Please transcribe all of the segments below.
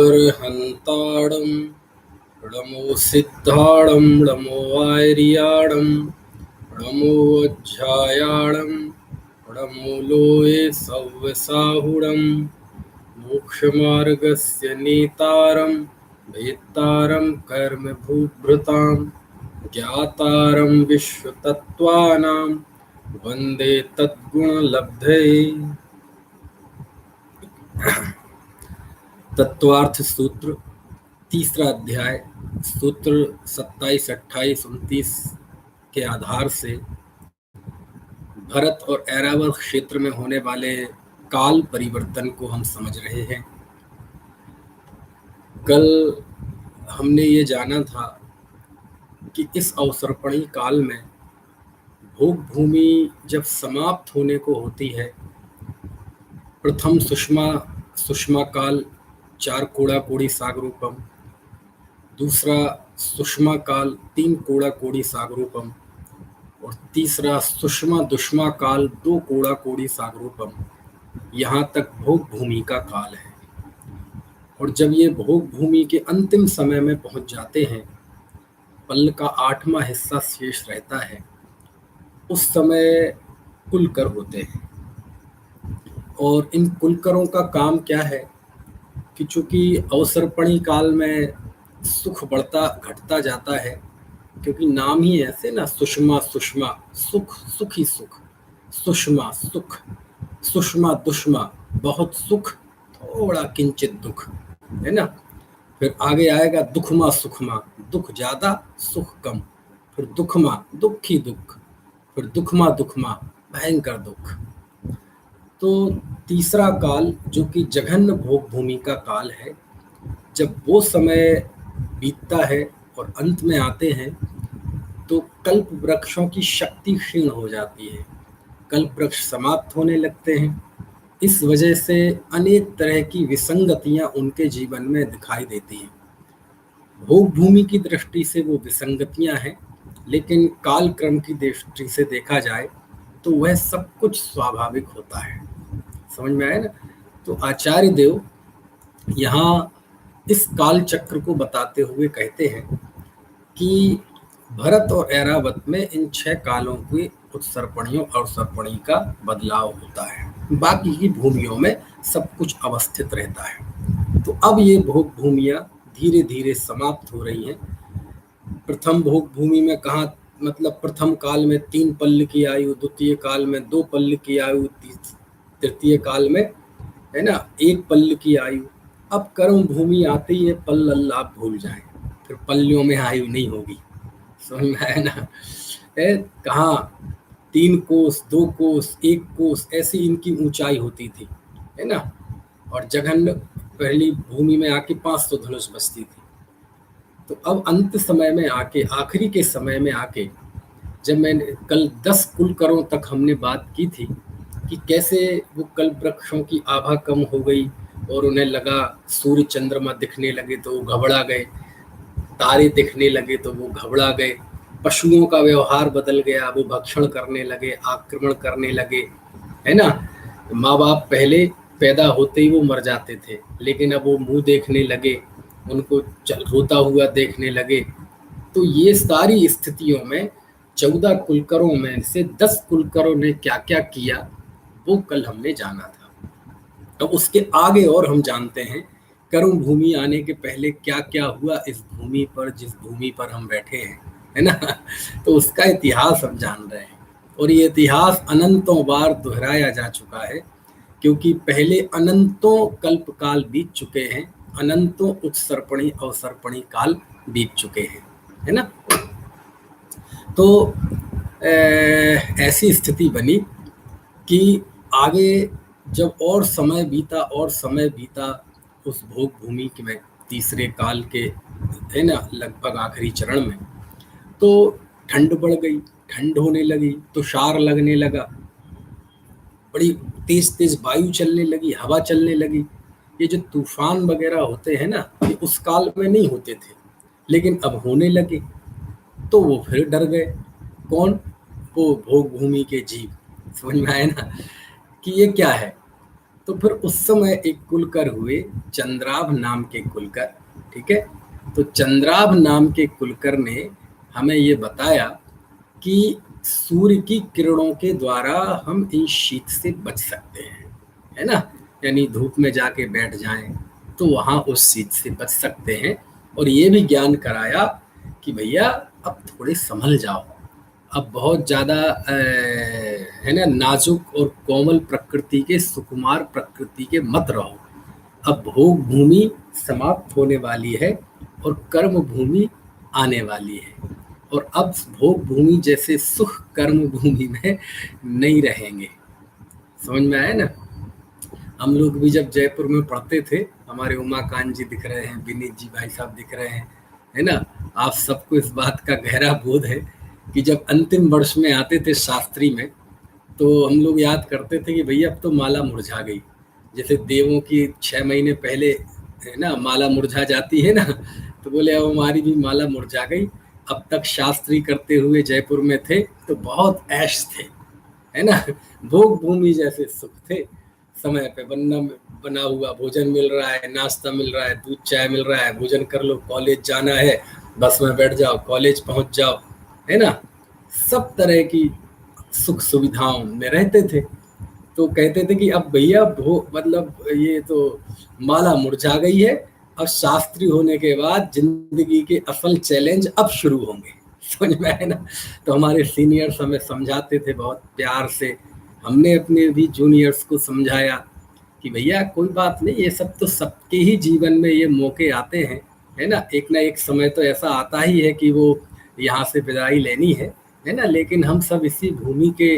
णमोऽर्हन्ताडं णमो सिद्धाडं णमो आर्याडं णमो वज्झायाडं णमो लोये सव्यसाहुडं मोक्षमार्गस्य नेतारं भेत्तारं कर्मभूभृतां ज्ञातारं विश्वतत्त्वानां वन्दे तद्गुणलब्धये। तत्वार्थ सूत्र तीसरा अध्याय सूत्र 27, 28, 29 के आधार से भरत और ऐरावत क्षेत्र में होने वाले काल परिवर्तन को हम समझ रहे हैं। कल हमने ये जाना था कि इस अवसर्पणी काल में भोग भूमि जब समाप्त होने को होती है, प्रथम सुषमा काल 4 कोड़ा कोड़ी सागरूपम, दूसरा सुषमा काल 3 कोड़ा कोड़ी सागरूपम और तीसरा सुषमा दुष्मा काल 2 कोड़ा कोड़ी सागरूपम, यहाँ तक भोग भूमि का काल है। और जब ये भोग भूमि के अंतिम समय में पहुंच जाते हैं, पल का 8वां हिस्सा शेष रहता है, उस समय कुलकर होते हैं। और इन कुलकरों का काम क्या है कि चूंकि अवसर्पणी काल में सुख बढ़ता घटता जाता है, क्योंकि नाम ही ऐसे ना, सुषमा सुषमा सुख, सुख ही सुख, सुषमा सुख, सुषमा दुष्मा बहुत सुख, थोड़ा किंचित दुख, है ना। फिर आगे आएगा दुखमा सुखमा, दुख ज्यादा सुख कम, फिर दुखमा दुख ही दुख, फिर दुखमा दुखमा भयंकर दुख। तो तीसरा काल जो कि जघन्य भोग भूमि का काल है, जब वो समय बीतता है और अंत में आते हैं तो कल्प वृक्षों की शक्ति क्षीण हो जाती है, कल्प वृक्ष समाप्त होने लगते हैं। इस वजह से अनेक तरह की विसंगतियां उनके जीवन में दिखाई देती हैं। भोग भूमि की दृष्टि से वो विसंगतियां हैं, लेकिन काल क्रम की दृष्टि से देखा जाए तो वह सब कुछ स्वाभाविक होता है। समझ में आया ना। तो आचार्य देव यहाँ इस काल चक्र को बताते हुए कहते हैं कि भरत और ऐरावत में इन 6 कालों के उत्सर्पणियों और सर्पणी का बदलाव होता है, बाकी की भूमियों में सब कुछ अवस्थित रहता है। तो अब ये भोग भूमियां धीरे धीरे समाप्त हो रही हैं। प्रथम भोग भूमि में कहाँ, मतलब प्रथम काल में 3 पल्ल की आयु, द्वितीय काल में 2 पल्ल की आयु, तृतीय काल में, है ना, 1 पल्ल की आयु। अब कर्म भूमि आती है, पल्ल अल्लाह भूल जाए, फिर पल्लियों में आयु नहीं होगी। समझ में आया ना। कहाँ 3 कोस, 2 कोस, 1 कोस, ऐसी इनकी ऊंचाई होती थी, है ना। और जघन्य पहली भूमि में आके 500 धनुष बसती थी। तो अब अंत समय में आके, आखिरी के समय में आके, जब मैंने कल 10 कुलकरों तक हमने बात की थी कि कैसे वो कल्प वृक्षों की आभा कम हो गई और उन्हें लगा सूर्य चंद्रमा दिखने लगे तो वो घबरा गए, तारे दिखने लगे तो वो घबरा गए, पशुओं का व्यवहार बदल गया, वो भक्षण करने लगे, आक्रमण करने लगे, है ना। माँ बाप पहले पैदा होते ही वो मर जाते थे, लेकिन अब वो मुंह देखने लगे, उनको रोता हुआ देखने लगे। तो ये सारी स्थितियों में 14 कुलकरों में से 10 कुलकरों ने क्या क्या किया वो कल हमने जाना था। तो उसके आगे और हम जानते हैं कर्म भूमि आने के पहले क्या क्या हुआ इस भूमि पर, जिस भूमि पर हम बैठे हैं, है ना। तो उसका इतिहास हम जान रहे हैं, और ये इतिहास अनंतों बार दोहराया जा चुका है, क्योंकि पहले अनंतों कल्प काल बीत चुके हैं, अनंतों उत्सर्पणी अवसर्पणी काल बीत चुके हैं, है ना। तो ऐसी स्थिति बनी कि आगे जब और समय बीता उस भोग भूमि में तीसरे काल के, है ना, लगभग आखिरी चरण में, तो ठंड बढ़ गई, ठंड होने लगी, तुषार लगने लगा, बड़ी तेज तेज वायु चलने लगी, हवा चलने लगी। ये जो तूफान वगैरह होते हैं ना, ये उस काल में नहीं होते थे, लेकिन अब होने लगे। तो वो फिर डर गए। कौन? वो भोग भूमि के जीव। समझ में आया ना कि ये क्या है। तो फिर उस समय एक कुलकर हुए, चंद्राभ नाम के कुलकर। ठीक है, तो चंद्राभ नाम के कुलकर ने हमें ये बताया कि सूर्य की किरणों के द्वारा हम इन शीत से बच सकते हैं, है ना। यानी धूप में जाके बैठ जाएं तो वहाँ उस शीत से बच सकते हैं। और ये भी ज्ञान कराया कि भैया अब थोड़े संभल जाओ, अब बहुत ज़्यादा है ना नाजुक और कोमल प्रकृति के, सुकुमार प्रकृति के मत रहो। अब भोग भूमि समाप्त होने वाली है और कर्म भूमि आने वाली है, और अब भोग भूमि जैसे सुख कर्म भूमि में नहीं रहेंगे। समझ में आया ना। हम लोग भी जब जयपुर में पढ़ते थे, हमारे उमाकांत जी दिख रहे हैं, विनीत जी भाई साहब दिख रहे हैं, है ना। आप सबको इस बात का गहरा बोध है कि जब अंतिम वर्ष में आते थे शास्त्री में, तो हम लोग याद करते थे कि भैया अब तो माला मुरझा गई। जैसे देवों की 6 महीने पहले है ना माला मुरझा जाती है ना, तो बोले अब हमारी भी माला मुरझा गई। अब तक शास्त्री करते हुए जयपुर में थे तो बहुत ऐश थे, है ना। भोग भूमि जैसे सुख थे, समय पे बना हुआ भोजन मिल रहा है, नाश्ता मिल रहा है, दूध चाय मिल रहा है, भोजन कर लो, कॉलेज जाना है, बस में बैठ जाओ, कॉलेज पहुंच जाओ, है ना। सब तरह की सुख सुविधाओं में रहते थे। तो कहते थे कि अब भैया मतलब ये तो माला मुरझा गई है, अब शास्त्री होने के बाद जिंदगी के असल चैलेंज अब शुरू होंगे। समझ में आए ना। तो हमारे सीनियर्स हमें समझाते थे बहुत प्यार से, हमने अपने भी जूनियर्स को समझाया कि भैया कोई बात नहीं, ये सब तो सबके ही जीवन में ये मौके आते हैं, है ना। एक ना एक समय तो ऐसा आता ही है कि वो यहाँ से विदाई लेनी है ना। लेकिन हम सब इसी भूमि के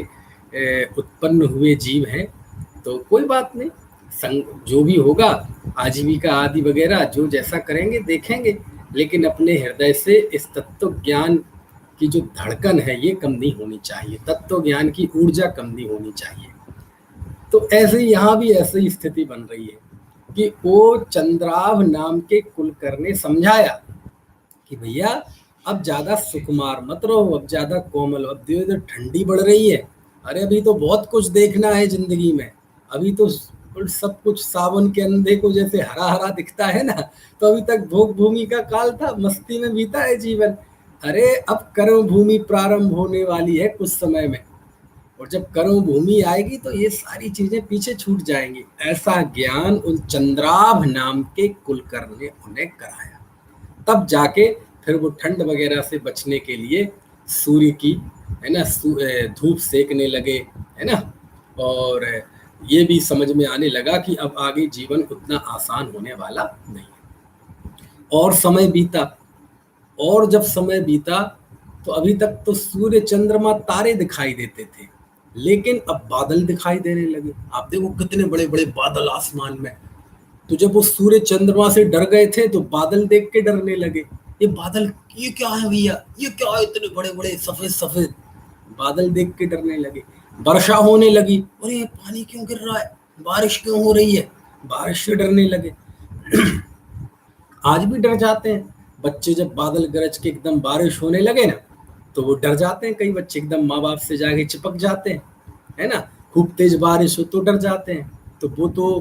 उत्पन्न हुए जीव हैं, तो कोई बात नहीं, जो भी होगा आजीविका आदि वगैरह जो जैसा करेंगे देखेंगे, लेकिन अपने हृदय से इस तत्व ज्ञान की जो धड़कन है ये कम नहीं होनी चाहिए, तत्व ज्ञान की ऊर्जा कम नहीं होनी चाहिए। तो ऐसे ही यहाँ भी ऐसी स्थिति बन रही है कि वो चंद्राभ नाम के कुलकर ने समझाया कि भैया अब ज्यादा सुकुमार मत रहो, अब ज्यादा कोमल, अब धीरे धीरे ठंडी बढ़ रही है। अरे अभी तो बहुत कुछ देखना है जिंदगी में, अभी तो सब कुछ सावन के अंधे को जैसे हरा हरा दिखता है ना, तो अभी तक भोग भूमि का काल था, मस्ती में बीता है जीवन। अरे अब कर्म भूमि प्रारंभ होने वाली है कुछ समय में, और जब कर्म भूमि आएगी तो ये सारी चीजें पीछे छूट जाएंगी। ऐसा ज्ञान उन चंद्राभ नाम के कुलकर ने उन्हें कराया। तब जाके फिर वो ठंड वगैरह से बचने के लिए सूर्य की, है ना, धूप सेकने लगे, है ना। और ये भी समझ में आने लगा कि अब आगे जीवन उतना आसान होने वाला नहीं है। और समय बीता, और जब समय बीता तो अभी तक तो सूर्य चंद्रमा तारे दिखाई देते थे, लेकिन अब बादल दिखाई देने लगे। आप देखो कितने बड़े बड़े बादल आसमान में। तो जब वो सूर्य चंद्रमा से डर गए थे तो बादल देख के डरने लगे। ये बादल, ये क्या है भैया, ये क्या है, इतने बड़े बड़े सफेद सफेद बादल देख के डरने लगे। वर्षा होने लगी, अरे पानी क्यों गिर रहा है, बारिश क्यों हो रही है, बारिश से डरने लगे। आज भी डर जाते हैं बच्चे, जब बादल गरज के एकदम बारिश होने लगे ना तो वो डर जाते हैं। कई बच्चे एकदम माँ बाप से जाके चिपक जाते हैं, है ना। खूब तेज बारिश हो तो डर जाते हैं। तो वो तो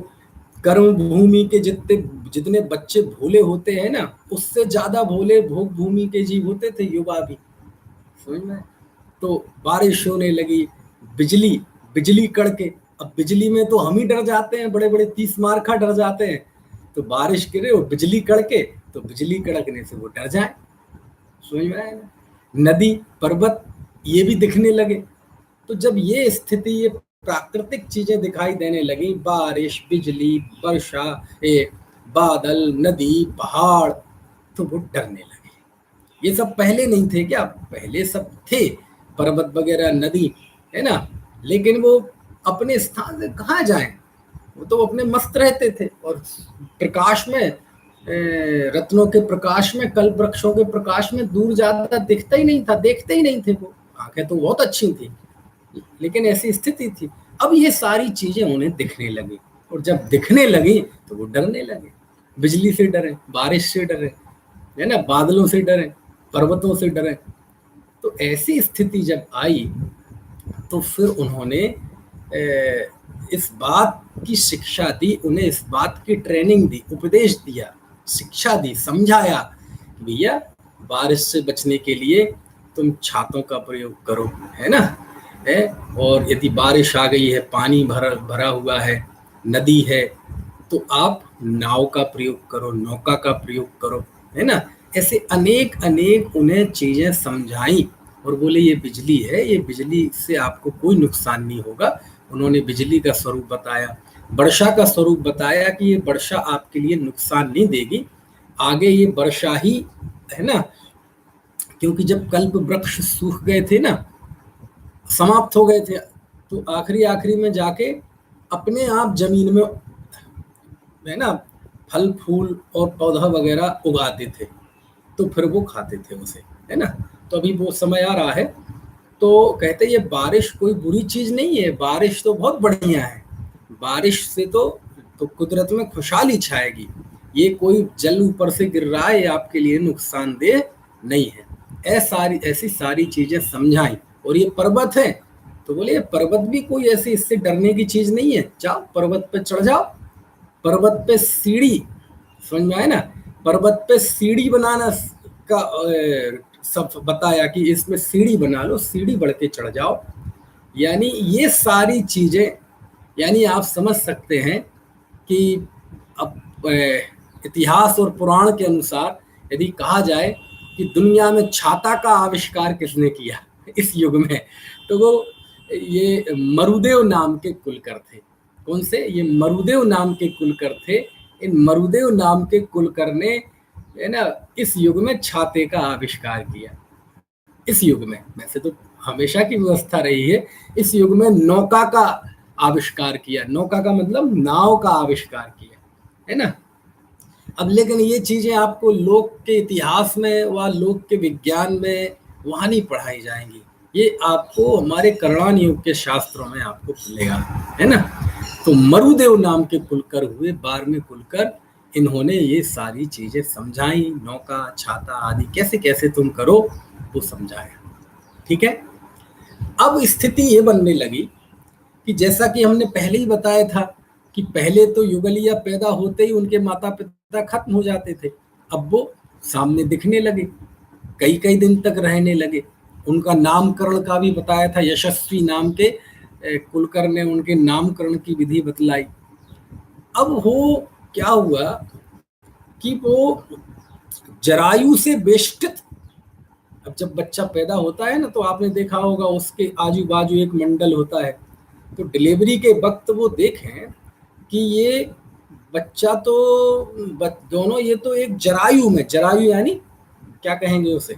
कर्म भूमि के जितने जितने बच्चे भोले होते हैं ना, उससे ज्यादा भोले भोग भूमि के जीव होते थे युवा भी। समझ में। तो बारिश होने लगी, बिजली बिजली कड़के। अब बिजली में तो हम ही डर जाते हैं, बड़े बड़े 30 मारखा डर जाते हैं। तो बारिश गिरे और बिजली कड़के, तो बिजली कड़कने से वो डर जाए। समझ में आया ना। नदी पर्वत ये भी दिखने लगे। तो जब ये स्थिति, ये प्राकृतिक चीजें दिखाई देने लगी, बारिश, बिजली, वर्षा, बादल, नदी, पहाड़, तो वो डरने लगे। ये सब पहले नहीं थे क्या, पहले सब थे, पर्वत वगैरह, नदी, है ना। लेकिन वो अपने स्थान से कहाँ जाएं, वो तो अपने मस्त रहते थे। और प्रकाश में, रत्नों के प्रकाश में, कल्प वृक्षों के प्रकाश में दूर ज्यादा दिखता ही नहीं था, देखते ही नहीं थे वो। आंखें तो बहुत अच्छी थी, लेकिन ऐसी स्थिति थी। अब ये सारी चीजें उन्हें दिखने लगी, और जब दिखने लगी तो वो डरने लगे। बिजली से डरे, बारिश से डरे, है ना, बादलों से डरे, पर्वतों से डरे। तो ऐसी स्थिति जब आई तो फिर उन्होंने इस बात की शिक्षा दी, उन्हें इस बात की ट्रेनिंग दी, उपदेश दिया, शिक्षा दी, समझाया कि भैया बारिश से बचने के लिए तुम छातों का प्रयोग करो, है ना, है। और यदि बारिश आ गई है, पानी भरा भरा हुआ है, नदी है, तो आप नाव का प्रयोग करो, नौका का प्रयोग करो, है ना। ऐसे अनेक अनेक उन्हें चीजें समझाई और बोले ये बिजली है, ये बिजली से आपको कोई नुकसान नहीं होगा। उन्होंने बिजली का स्वरूप बताया, वर्षा का स्वरूप बताया कि ये वर्षा आपके लिए नुकसान नहीं देगी, आगे ये वर्षा ही, है ना, क्योंकि जब कल्प वृक्ष सूख गए थे ना, समाप्त हो गए थे, तो आखिरी आखिरी में जाके अपने आप जमीन में, है ना, फल फूल और पौधा वगैरह उगाते थे, तो फिर वो खाते थे उसे, है ना। तो अभी वो समय आ रहा है, तो कहते ये बारिश कोई बुरी चीज नहीं है, बारिश तो बहुत बढ़िया है, बारिश से तो कुदरत में खुशहाली छाएगी, ये कोई जल ऊपर से गिर रहा है, ये आपके लिए नुकसानदेह नहीं है। ऐसी सारी चीजें समझाई। और ये पर्वत है, तो बोले ये पर्वत भी कोई ऐसी इससे डरने की चीज नहीं है, जाओ पर्वत पे चढ़ जाओ, पर्वत पे सीढ़ी, समझ में आया ना, पर्वत पे सीढ़ी बनाना का सब बताया कि इसमें सीढ़ी बना लो, सीढ़ी बढ़ के चढ़ जाओ। यानी ये सारी चीजें, यानी आप समझ सकते हैं कि अब इतिहास और पुराण के अनुसार यदि कहा जाए कि दुनिया में छाता का आविष्कार किसने किया इस युग में, तो वो ये मरुदेव नाम के कुलकर थे। कौन से? ये मरुदेव नाम के कुलकर थे। इन मरुदेव नाम के कुलकर ने, है ना, इस युग में छाते का आविष्कार किया। इस युग में, वैसे तो हमेशा की व्यवस्था रही है, इस युग में नौका का आविष्कार किया। नौका का मतलब नाव का आविष्कार किया, है ना। अब लेकिन ये चीजें आपको लोक के इतिहास में व लोक के विज्ञान में वहां नहीं पढ़ाई जाएंगी, ये आपको हमारे करणान युग के शास्त्रों में आपको मिलेगा, है ना। तो मरुदेव नाम के कुलकर हुए 12वें कुलकर, इन्होंने ये सारी चीजें समझाई, नौका, छाता आदि कैसे कैसे तुम करो वो समझाया। ठीक है। अब स्थिति ये बनने लगी कि जैसा कि हमने पहले ही बताया था कि पहले तो युगलिया पैदा होते ही उनके माता पिता खत्म हो जाते थे, अब वो सामने दिखने लगे, कई कई दिन तक रहने लगे। उनका नामकरण का भी बताया था, यशस्वी नाम के कुलकर ने उनके नामकरण की विधि बतलाई। अब वो क्या हुआ कि वो जरायु से बेष्टित, अब जब बच्चा पैदा होता है ना, तो आपने देखा होगा उसके आजू बाजू एक मंडल होता है, तो डिलीवरी के वक्त वो देखें कि ये बच्चा तो दोनों, ये तो एक जरायु में, जरायु यानी क्या कहेंगे उसे,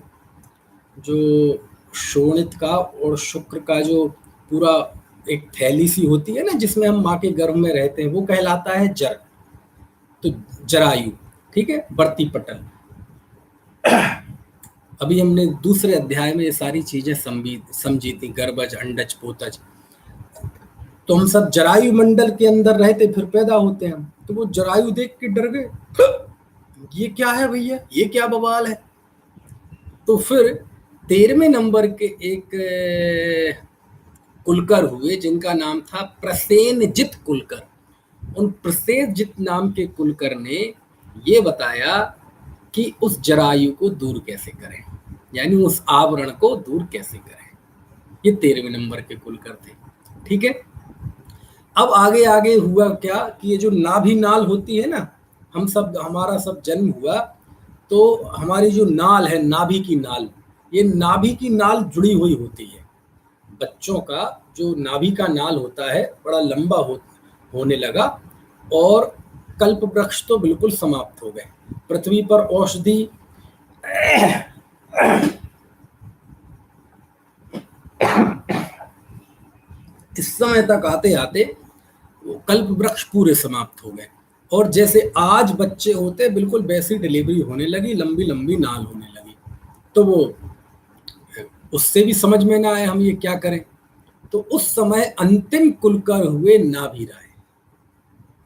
जो शोणित का और शुक्र का जो पूरा एक थैली सी होती है ना, जिसमें हम माँ के गर्भ में रहते हैं, वो कहलाता है जर, तो जरायु। ठीक है, बढ़ती पटल। अभी हमने दूसरे अध्याय में ये सारी चीजें समझी थी, गर्भज, अंडज, पोतज। तो हम सब जरायु मंडल के अंदर रहते, फिर पैदा होते हैं हम, तो वो जरायु देख के डर गए, ये क्या है भैया, ये क्या बवाल है। तो फिर 13वें नंबर के एक कुलकर हुए जिनका नाम था प्रसेनजित कुलकर। उन प्रसेनजित नाम के कुलकर ने ये बताया कि उस जरायु को दूर कैसे करें, यानी उस आवरण को दूर कैसे करें। ये 13वें नंबर के कुलकर थे। ठीक है। अब आगे आगे हुआ क्या कि ये जो नाभि नाल होती है ना, हमारा सब जन्म हुआ तो हमारी जो नाल है, नाभि की नाल, ये नाभि की नाल जुड़ी हुई होती है। बच्चों का जो नाभि का नाल होता है बड़ा लंबा होने लगा, और कल्प वृक्ष तो बिल्कुल समाप्त हो गए। पृथ्वी पर औषधि इस समय तक आते आते कल्प वृक्ष पूरे समाप्त हो गए, और जैसे आज बच्चे होते बिल्कुल वैसी डिलीवरी होने लगी, लंबी लंबी नाल होने लगी। तो वो उससे भी समझ में ना आए हम ये क्या करें। तो उस समय अंतिम कुलकर हुए नाभि राय।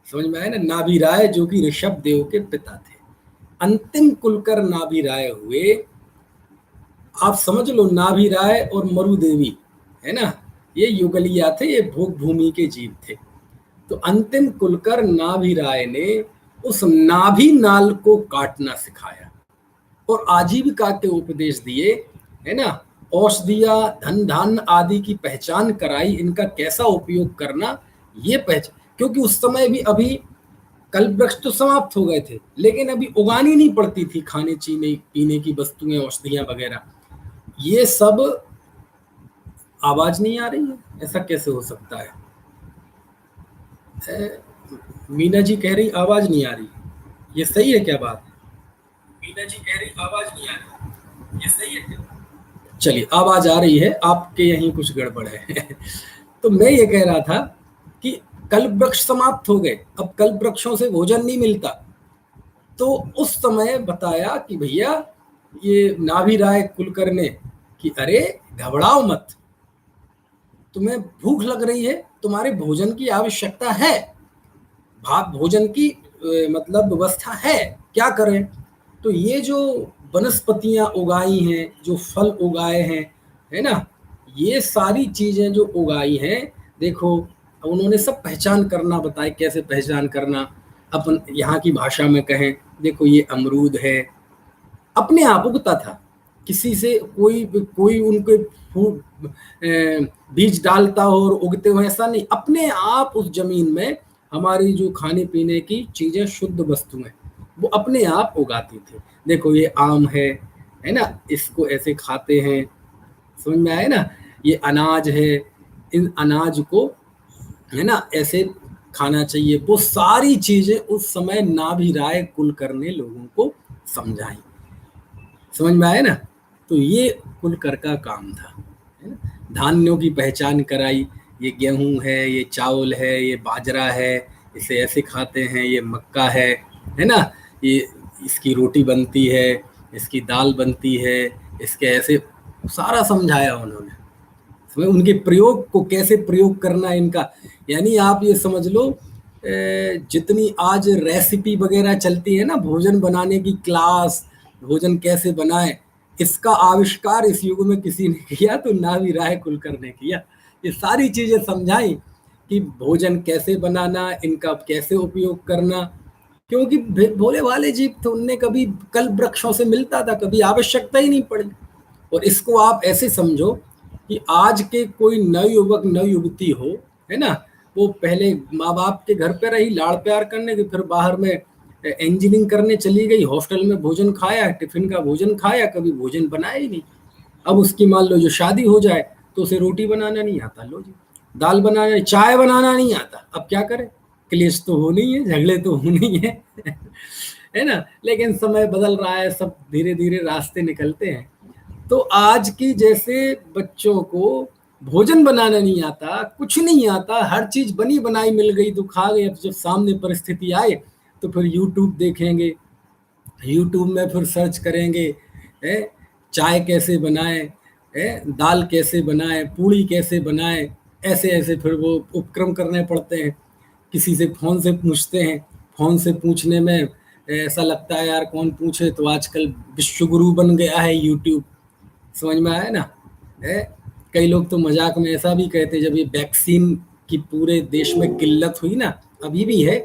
समझ में आया ना, नाभि राय जो कि ऋषभ देव के पिता थे। अंतिम कुलकर नाभि राय हुए। आप समझ लो, नाभि राय और मरुदेवी, है ना, ये युगलिया थे, ये भोग भूमि के जीव थे। तो अंतिम कुलकर नाभि राय ने उस नाभि नाल को काटना सिखाया और आजीविका के उपदेश दिए, है ना। औषधिया, धन धान्य आदि की पहचान कराई, इनका कैसा उपयोग करना ये पहचान, क्योंकि उस समय भी अभी कल्प वृक्ष तो समाप्त हो गए थे, लेकिन अभी उगानी नहीं पड़ती थी खाने चीने पीने की वस्तुएं, औषधियां वगैरह। ये सब आवाज नहीं आ रही है, ऐसा कैसे हो सकता है? मीना जी कह रही आवाज नहीं आ रही, ये सही है क्या बात? मीना जी कह रही आवाज नहीं आ रही, ये सही है क्या? चलिए, आवाज आ रही है, आपके यहीं कुछ गड़बड़ है। तो मैं ये कह रहा था कि कल्प वृक्ष समाप्त हो गए, अब कल्प वृक्षों से भोजन नहीं मिलता। तो उस समय बताया कि भैया, ये नाभि राय कुलकर ने कि अरे घबराओ मत, तुम्हें भूख लग रही है, तुम्हारे भोजन की आवश्यकता है, भोजन की मतलब व्यवस्था है, क्या करें? तो ये जो वनस्पतियां उगाई हैं, जो फल उगाए हैं, है ना, ये सारी चीजें जो उगाई हैं, देखो उन्होंने सब पहचान करना बताए, कैसे पहचान करना। अपन यहाँ की भाषा में कहें, देखो ये अमरूद है, अपने आप उगता था, किसी से कोई कोई उनके बीज डालता हो और उगते हो, ऐसा नहीं, अपने आप उस जमीन में हमारी जो खाने पीने की चीजें, शुद्ध वस्तुएं, वो अपने आप उगाती थी। देखो ये आम है ना, इसको ऐसे खाते हैं, समझ में आए ना। ये अनाज है, इन अनाज को, है ना, ऐसे खाना चाहिए। वो सारी चीजें उस समय नाभि राय कुलकर ने लोगों को समझाई, समझ में आया ना। तो ये कुलकर का काम था, है ना। धान्यों की पहचान कराई, ये गेहूं है, ये चावल है, ये बाजरा है, इसे ऐसे खाते हैं, ये मक्का है ना, ये इसकी रोटी बनती है, इसकी दाल बनती है, इसके ऐसे सारा समझाया उन्होंने। समझ, उनके प्रयोग को कैसे प्रयोग करना है इनका, यानी आप ये समझ लो, जितनी आज रेसिपी वगैरह चलती है ना, भोजन बनाने की क्लास, भोजन कैसे बनाएं, इसका आविष्कार इस युग में किसी ने किया तो नाभि राय कुलकर ने किया। ये सारी चीजें समझाई कि भोजन कैसे बनाना, इनका कैसे उपयोग करना, क्योंकि भोले वाले जीव थे, उनने कभी कल्प वृक्षों से मिलता था, कभी आवश्यकता ही नहीं पड़ी। और इसको आप ऐसे समझो कि आज के कोई नवयुवक नवयुवती हो, है ना, वो पहले माँ बाप के घर पे रही लाड़ प्यार करने के, फिर बाहर में इंजीनियरिंग करने चली गई, हॉस्टल में भोजन खाया, टिफिन का भोजन खाया, कभी भोजन बनाया ही नहीं। अब उसकी मान लो जो शादी हो जाए तो उसे रोटी बनाना नहीं आता, लो जी, दाल बनाना, चाय बनाना नहीं आता, अब क्या करे, क्लेश तो होनी है, झगड़े तो होनी है। है ना। लेकिन समय बदल रहा है, सब धीरे धीरे रास्ते निकलते हैं। तो आज की जैसे बच्चों को भोजन बनाना नहीं आता, कुछ नहीं आता, हर चीज बनी बनाई मिल गई तो खा गए। अब जब सामने परिस्थिति आए तो फिर यूट्यूब देखेंगे, यूट्यूब में फिर सर्च करेंगे, है, चाय कैसे बनाए, है, दाल कैसे बनाए, पूड़ी कैसे बनाए, ऐसे ऐसे फिर वो उपक्रम करने पड़ते हैं। किसी से फ़ोन से पूछते हैं, फ़ोन से पूछने में ऐसा लगता है यार कौन पूछे, तो आजकल विश्व गुरु बन गया है यूट्यूब, समझ में आया ना। है, कई लोग तो मजाक में ऐसा भी कहते, जब ये वैक्सीन की पूरे देश में किल्लत हुई ना, अभी भी है,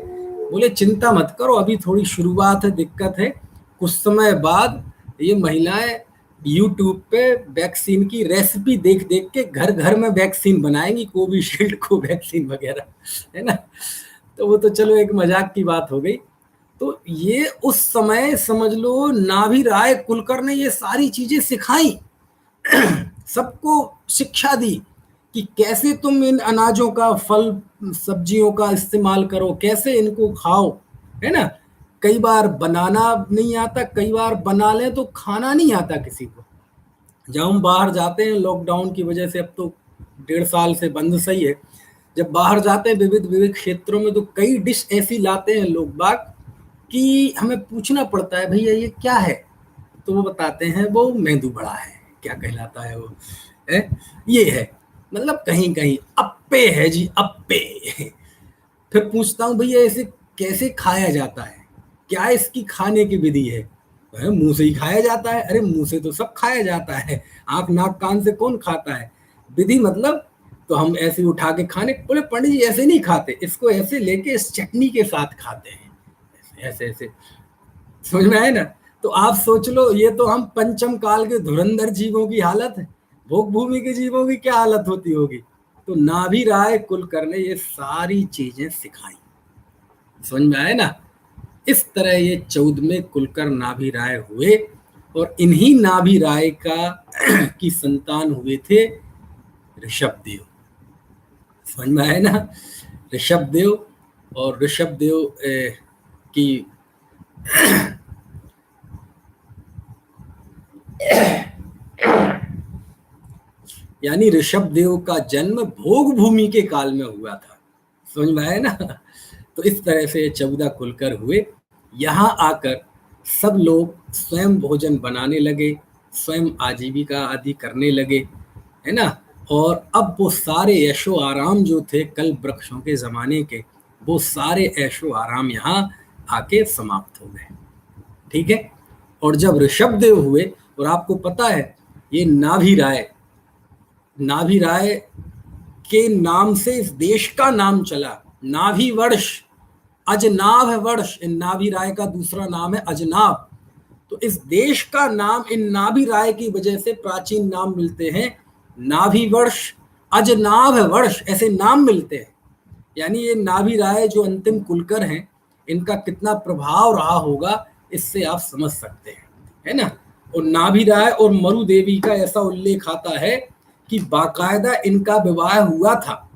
बोले चिंता मत करो, अभी थोड़ी शुरुआत है, दिक्कत है, कुछ समय बाद ये महिलाएं यूट्यूब पे वैक्सीन की रेसिपी देख देख के घर घर में वैक्सीन बनाएंगी, कोविशील्ड को वैक्सीन वगैरह, है ना। तो वो तो चलो एक मजाक की बात हो गई। तो ये उस समय समझ लो नाभि राय कुलकर ने ये सारी चीजें सिखाई, सबको शिक्षा दी कि कैसे तुम इन अनाजों का, फल सब्जियों का इस्तेमाल करो, कैसे इनको खाओ, है ना। कई बार बनाना नहीं आता, कई बार बना लें तो खाना नहीं आता किसी को। जब हम बाहर जाते हैं लॉकडाउन की वजह से, अब तो 1.5 साल से बंद सही है, जब बाहर जाते हैं विविध विविध क्षेत्रों में, तो कई डिश ऐसी लाते हैं लोग बाग कि हमें पूछना पड़ता है भैया ये क्या है, तो वो बताते हैं वो मेंदू बड़ा है, क्या कहलाता है वो, है, ये है, मतलब कहीं कहीं अप्पे है जी, अप्पे। फिर पूछता हूँ भैया इसे कैसे खाया जाता है, क्या इसकी खाने की विधि है? मुंह से ही खाया जाता है। अरे मुंह से तो सब खाया जाता है, आंख नाक कान से कौन खाता है? विधि मतलब तो हम ऐसे उठा के खाने, बोले पंडित जी ऐसे नहीं खाते, इसको ऐसे लेके इस चटनी के साथ खाते हैं, ऐसे ऐसे। समझ में आए ना? तो आप सोच लो, ये तो हम पंचम काल के धुरंधर जीवों की हालत है, भोग भूमि के जीवों की क्या हालत होती होगी। तो नाभि राय कुलकर ने ये सारी चीजें सिखाई। समझ में आए ना? इस तरह ये 14वें कुलकर नाभि राय हुए, और इन्हीं नाभि राय का की संतान हुए थे ऋषभदेव। समझ में आए ना? ऋषभदेव, और ऋषभदेव की यानी ऋषभदेव का जन्म भोग भूमि के काल में हुआ था। समझ में आया ना? तो इस तरह से 14 कुलकर हुए। यहाँ आकर सब लोग स्वयं भोजन बनाने लगे, स्वयं आजीविका आदि करने लगे, है ना? और अब वो सारे ऐशो आराम जो थे कल वृक्षों के जमाने के, वो सारे ऐशो आराम यहाँ आके समाप्त हो गए। ठीक है? और जब ऋषभदेव हुए, और आपको पता है ये नाभि राय के नाम से इस देश का नाम चला, नाभि वर्ष, अजनाभ वर्ष। इन नाभि राय का दूसरा नाम है अजनाभ। तो इस देश का नाम इन नाभि राय की वजह से प्राचीन नाम मिलते हैं, नाभि वर्ष, अजनाभ वर्ष, ऐसे नाम मिलते हैं। यानी ये नाभि राय जो अंतिम कुलकर हैं, इनका कितना प्रभाव रहा होगा इससे आप समझ सकते हैं, है ना? और नाभि राय और मरु देवी का ऐसा उल्लेख आता है कि बाकायदा इनका विवाह हुआ था,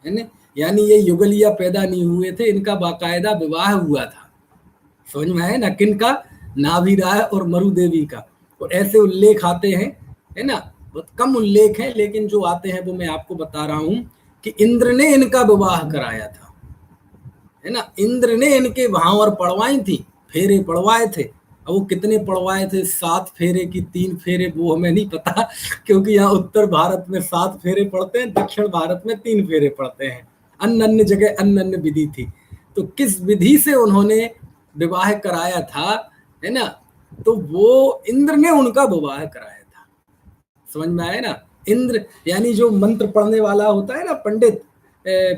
है ना? यानी ये युगलिया पैदा नहीं हुए थे, इनका बाकायदा विवाह हुआ था। समझ में आया ना? किनका? नाभि राय और मरु देवी का। और ऐसे उल्लेख आते हैं, है ना? बहुत कम उल्लेख है, लेकिन जो आते हैं वो मैं आपको बता रहा हूं कि इंद्र ने इनका विवाह कराया था, है ना? इंद्र ने इनके भांवर पड़वाई थी, फेरे पड़वाए थे। अब वो कितने पड़वाए थे, 7 फेरे की 3 फेरे, वो हमें नहीं पता, क्योंकि यहाँ उत्तर भारत में 7 फेरे पड़ते हैं, दक्षिण भारत में 3 फेरे पड़ते हैं। अन्य अन्य जगह अन्य अन्य विधि थी। तो किस विधि से उन्होंने विवाह कराया था, है ना? तो वो इंद्र ने उनका विवाह कराया था। समझ में आया ना? इंद्र यानी जो मंत्र पढ़ने वाला होता है ना, पंडित,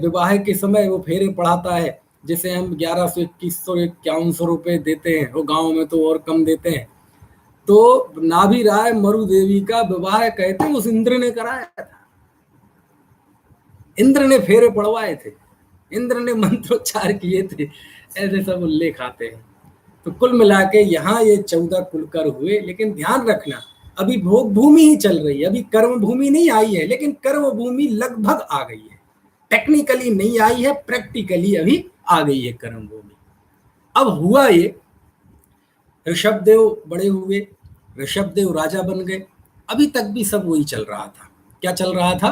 विवाह के समय वो फेरे पढ़ाता है, जिसे हम 1100, 2100, 5100 रुपए देते हैं, वो गांव में तो और कम देते हैं। तो नाभि राय मरु देवी का विवाह कहते हैं उस इंद्र ने कराया था, इंद्र ने फेरे पढ़वाए थे, इंद्र ने मंत्रोच्चार किए थे, ऐसे सब उल्लेख आते हैं। तो कुल मिला के यहाँ ये 14 कुलकर हुए। लेकिन ध्यान रखना, अभी भोग भूमि ही चल रही है, अभी कर्म भूमि नहीं आई है, लेकिन कर्म भूमि लगभग आ गई है। टेक्निकली नहीं आई है, प्रैक्टिकली अभी आ गई है कर्म भूमि। अब हुआ ये, ऋषभदेव बड़े हुए, ऋषभदेव राजा बन गए। अभी तक भी सब वही चल रहा था। क्या चल रहा था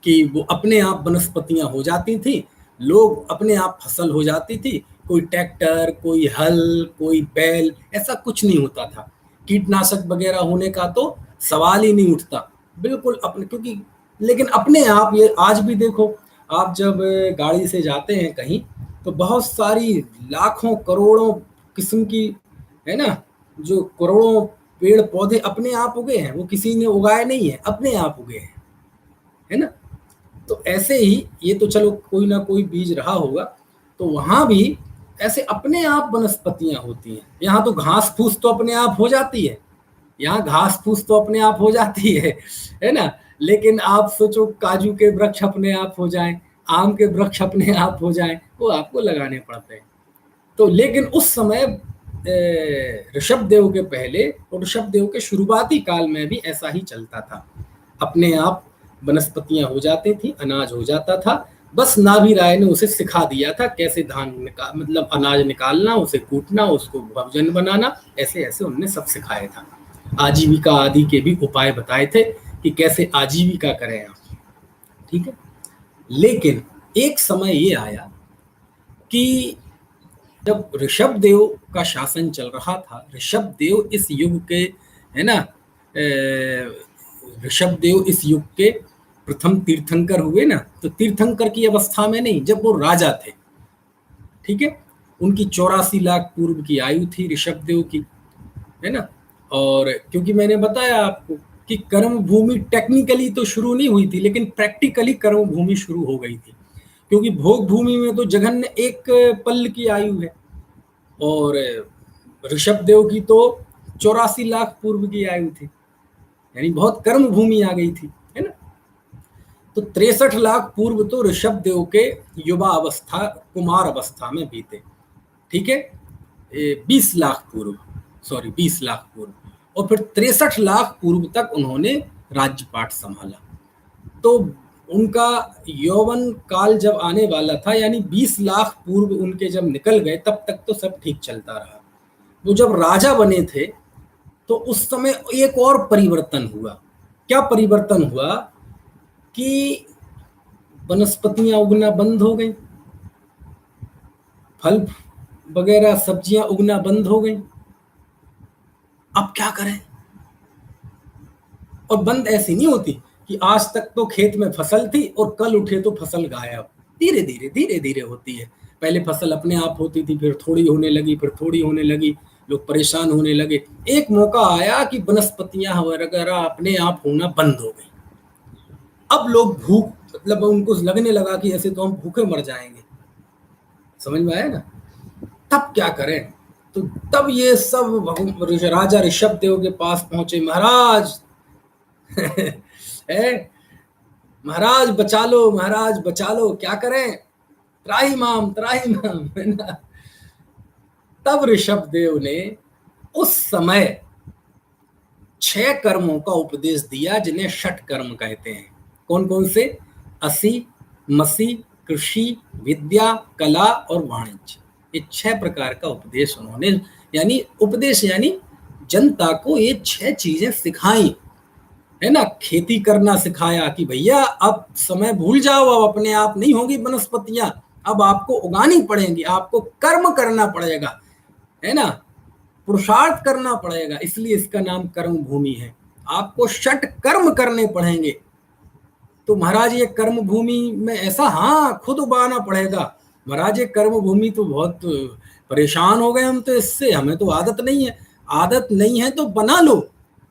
कि वो अपने आप वनस्पतियां हो जाती थी, लोग अपने आप फसल हो जाती थी, कोई ट्रैक्टर, कोई हल, कोई बैल, ऐसा कुछ नहीं होता था। कीटनाशक वगैरह होने का तो सवाल ही नहीं उठता, बिल्कुल अपने, क्योंकि लेकिन अपने आप ये आज भी देखो, आप जब गाड़ी से जाते हैं कहीं, तो बहुत सारी लाखों करोड़ों किस्म की, है ना, जो करोड़ों पेड़ पौधे अपने आप उगे हैं, वो किसी ने उगाए नहीं है, अपने आप उगे हैं, है ना? तो ऐसे ही ये तो चलो कोई ना कोई बीज रहा होगा, तो वहां भी ऐसे अपने आप वनस्पतियां होती हैं। यहाँ तो घास फूस तो अपने आप हो जाती है, यहाँ घास फूस तो अपने आप हो जाती है ना? लेकिन आप सोचो काजू के वृक्ष अपने आप हो जाएं, आम के वृक्ष अपने आप हो जाएं, वो आपको लगाने पड़ते हैं। तो लेकिन उस समय ऋषभदेव के पहले और ऋषभदेव के शुरुआती काल में भी ऐसा ही चलता था, अपने आप वनस्पतियां हो जाती थी, अनाज हो जाता था। बस नाभि राय ने उसे सिखा दिया था कैसे धान मतलब अनाज निकालना, उसे कूटना, उसको भोजन बनाना, ऐसे ऐसे उन्होंने सब सिखाया था। आजीविका आदि के भी उपाय बताए थे कि कैसे आजीविका करें आप, ठीक है? लेकिन एक समय ये आया कि जब ऋषभदेव का शासन चल रहा था, ऋषभदेव इस युग के, है ना, ऋषभदेव इस युग के प्रथम तीर्थंकर हुए ना। तो तीर्थंकर की अवस्था में नहीं, जब वो राजा थे, ठीक है? उनकी 84 लाख पूर्व की आयु थी ऋषभदेव की, है ना? और क्योंकि मैंने बताया आपको कि कर्म भूमि टेक्निकली तो शुरू नहीं हुई थी, लेकिन प्रैक्टिकली कर्म भूमि शुरू हो गई थी, क्योंकि भोग भूमि में तो जघन्य एक पल की आयु है, और ऋषभ देव की तो 84 लाख पूर्व की आयु थी, यानी बहुत कर्म भूमि आ गई थी, है ना। तो 63 लाख पूर्व तो ऋषभ देव के युवा अवस्था, कुमार अवस्था में बीते, ठीक है। 20 लाख पूर्व, सॉरी 20 लाख पूर्व, और फिर 63 लाख पूर्व तक उन्होंने राज्यपाट संभाला। तो उनका यौवन काल जब आने वाला था, यानी 20 लाख पूर्व उनके जब निकल गए, तब तक तो सब ठीक चलता रहा। वो जब राजा बने थे तो उस समय एक और परिवर्तन हुआ। क्या परिवर्तन हुआ कि वनस्पतियां उगना बंद हो गई, फल वगैरह सब्जियां उगना बंद हो गई। अब क्या करें? और बंद ऐसी नहीं होती कि आज तक तो खेत में फसल थी और कल उठे तो फसल गायब। धीरे धीरे होती है। पहले फसल अपने आप होती थी, फिर थोड़ी होने लगी, फिर थोड़ी होने लगी, लोग परेशान होने लगे। एक मौका आया कि वनस्पतियां वगैरह अपने आप होना बंद हो गई। अब लोग भूख, मतलब उनको लगने लगा कि ऐसे तो हम भूखे मर जाएंगे। समझ में आया ना? तब क्या करें? तो तब ये सब राजा ऋषभ देव के पास पहुंचे। महाराज है, महाराज बचा लो, महाराज बचा लो, क्या करें, त्राही माम है ना। तब ऋषभ देव ने उस समय 6 कर्मों का उपदेश दिया, जिन्हें षट कर्म कहते हैं। कौन कौन से? असी, मसी, कृषि, विद्या, कला और वाणिज्य। ये 6 प्रकार का उपदेश उन्होंने, यानी उपदेश यानी जनता को ये 6 चीजें सिखाई, है ना। खेती करना सिखाया कि भैया अब समय भूल जाओ, अब अपने आप नहीं होगी वनस्पतियां, अब आपको उगानी पड़ेंगी, आपको कर्म करना पड़ेगा, है ना, पुरुषार्थ करना पड़ेगा। इसलिए इसका नाम कर्म भूमि है। आपको षट कर्म करने पड़ेंगे। तो महाराज ये कर्म भूमि में ऐसा, हाँ खुद उगाना पड़ेगा। महाराज ये कर्म भूमि तो बहुत परेशान हो गए हम तो इससे, हमें तो आदत नहीं है। आदत नहीं है तो बना लो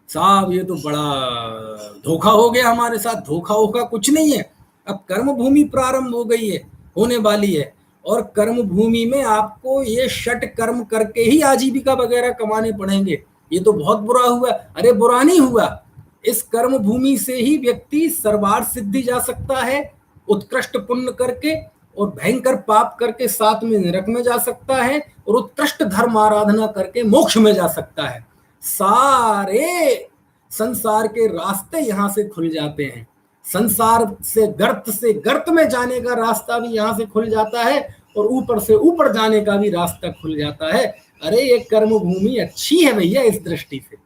साहब, ये तो बड़ा धोखा हो गया हमारे साथ। धोखा होगा कुछ नहीं है। अब कर्म भूमि प्रारंभ हो गई है, होने वाली है, और कर्म भूमि में आपको ये षट कर्म करके ही आजीविका वगैरह कमाने पड़ेंगे। ये तो बहुत बुरा हुआ। अरे बुरा नहीं हुआ, इस कर्म भूमि से ही व्यक्ति सर्वार्थ सिद्धि जा सकता है, उत्कृष्ट पुण्य करके, और भयंकर पाप करके साथ में नरक में जा सकता है, और उत्कृष्ट धर्म आराधना करके मोक्ष में जा सकता है। सारे संसार के रास्ते यहां से खुल जाते हैं। संसार से गर्त में जाने का रास्ता भी यहां से खुल जाता है, और ऊपर से ऊपर जाने का भी रास्ता खुल जाता है। अरे ये कर्म भूमि अच्छी है भैया इस दृष्टि से।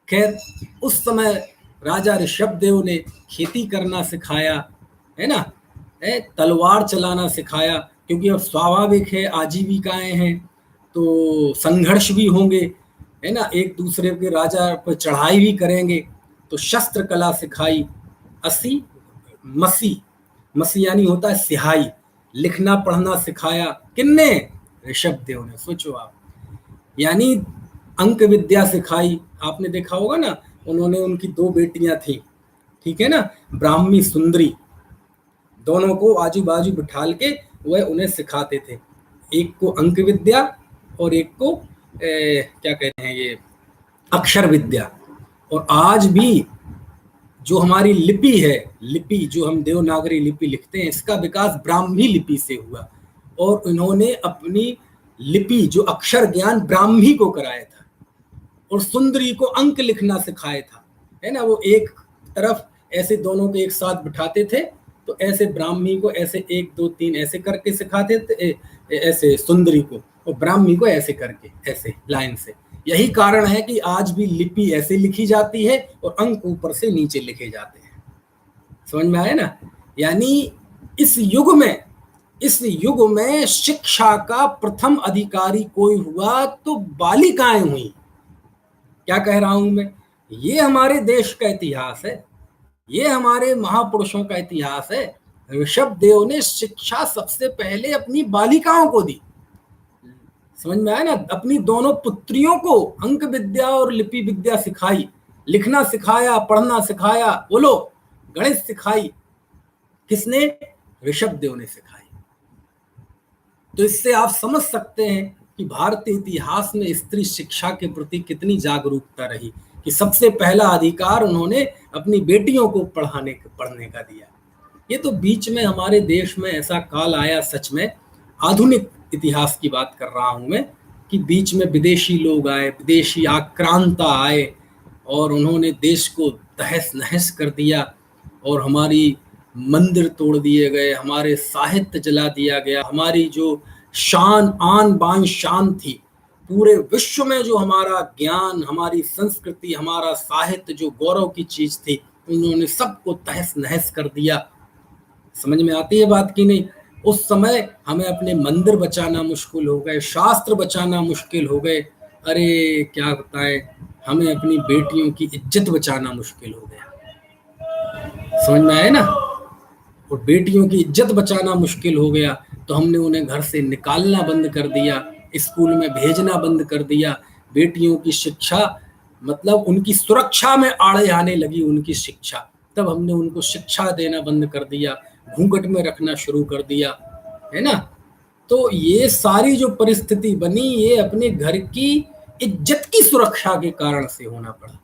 खैर, उस समय राजा ऋषभ देव ने खेती करना सिखाया, है ना, तलवार चलाना सिखाया, क्योंकि अब स्वाभाविक है आजीविकाएं हैं तो संघर्ष भी होंगे, है ना, एक दूसरे के राजा पर चढ़ाई भी करेंगे, तो शस्त्र कला सिखाई। असी, मसी, मसी यानी होता है सिहाई, लिखना पढ़ना सिखाया। किन्ने? ऋषभ देव ने। सोचो आप, यानी अंक विद्या सिखाई। आपने देखा होगा ना, उन्होंने, उनकी 2 बेटियां थी, ठीक है ना, ब्राह्मी सुंदरी, दोनों को आजू बाजू बिठाल के वह उन्हें सिखाते थे। एक को अंक विद्या और एक को क्या कहते हैं ये, अक्षर विद्या। और आज भी जो हमारी लिपि है, लिपि जो हम देवनागरी लिपि लिखते हैं, इसका विकास ब्राह्मी लिपि से हुआ, और इन्होंने अपनी लिपि जो अक्षर ज्ञान ब्राह्मी को कराया था, और सुंदरी को अंक लिखना सिखाया था, है ना। वो एक तरफ ऐसे दोनों को एक साथ बिठाते थे, तो ऐसे ब्राह्मी को ऐसे 1 2 3 ऐसे करके सिखाते थे, ऐसे सुंदरी को, और ब्राह्मी को ऐसे करके, ऐसे लाइन से। यही कारण है कि आज भी लिपि ऐसे लिखी जाती है और अंक ऊपर से नीचे लिखे जाते हैं। समझ में आया ना? यानी इस युग में शिक्षा का प्रथम अधिकारी कोई हुआ तो बालिकाएं हुई। क्या कह रहा हूं मैं? ये हमारे देश का इतिहास है, ये हमारे महापुरुषों का इतिहास है। ऋषभ देव ने शिक्षा सबसे पहले अपनी बालिकाओं को दी। समझ में आया ना? अपनी दोनों पुत्रियों को अंक विद्या और लिपि विद्या सिखाई, लिखना सिखाया, पढ़ना सिखाया, बोलो गणित सिखाई किसने? ऋषभ देव ने सिखाई। तो इससे आप समझ सकते हैं कि भारतीय इतिहास में स्त्री शिक्षा के प्रति कितनी जागरूकता रही, कि सबसे पहला अधिकार उन्होंने अपनी बेटियों को पढ़ने का दिया। ये तो बीच में हमारे देश में ऐसा काल आया, सच में आधुनिक इतिहास की बात कर रहा हूं मैं, कि बीच में विदेशी लोग आए, विदेशी आक्रांता आए और उन्होंने देश को तहस नहस कर दिया, और हमारी मंदिर तोड़ दिए गए, हमारे साहित्य जला दिया गया, हमारी जो शान आन बान शान थी, पूरे विश्व में जो हमारा ज्ञान, हमारी संस्कृति, हमारा साहित्य जो गौरव की चीज थी, उन्होंने सबको तहस नहस कर दिया। समझ में आती है बात की नहीं? उस समय हमें अपने मंदिर बचाना मुश्किल हो गए, शास्त्र बचाना मुश्किल हो गए, अरे क्या बताएं, हमें अपनी बेटियों की इज्जत बचाना मुश्किल हो गया। समझ में आए ना? और बेटियों की इज्जत बचाना मुश्किल हो गया तो हमने उन्हें घर से निकालना बंद कर दिया, स्कूल में भेजना बंद कर दिया। बेटियों की शिक्षा मतलब उनकी सुरक्षा में आड़े आने लगी उनकी शिक्षा, तब हमने उनको शिक्षा देना बंद कर दिया, घूंघट में रखना शुरू कर दिया, है ना? तो ये सारी जो परिस्थिति बनी, ये अपने घर की इज्जत की सुरक्षा के कारण से होना पड़ा,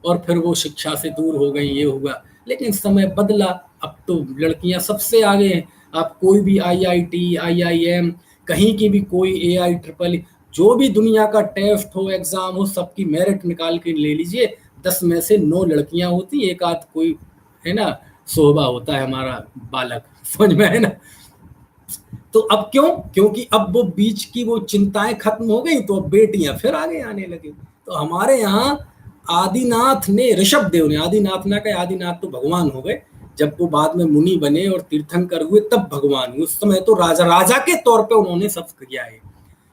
और फिर वो शिक्षा से दूर हो गई, ये होगा। लेकिन समय बदला, अब तो लड़कियां सबसे आगे हैं। आप कोई भी आईआईटी, आईआईएम, कहीं की भी कोई एआई ट्रिपल, जो भी दुनिया का टेस्ट हो, एग्जाम हो, सबकी मेरिट निकाल के ले लीजिए, 10 में से 9 लड़कियां होती, एक आध कोई, है ना, सोहबा होता है हमारा बालक। समझ में है ना? तो अब क्यों? क्योंकि अब वो बीच की वो चिंताएं खत्म हो गई, तो अब बेटियां फिर आगे आने लगी। तो हमारे यहाँ आदिनाथ ने, ऋषभ देव ने, आदिनाथ ना कहे, आदिनाथ तो भगवान हो गए, जब वो बाद में मुनि बने और तीर्थंकर हुए तब भगवान हुए। उस समय तो राजा के तौर पे उन्होंने सब किया है,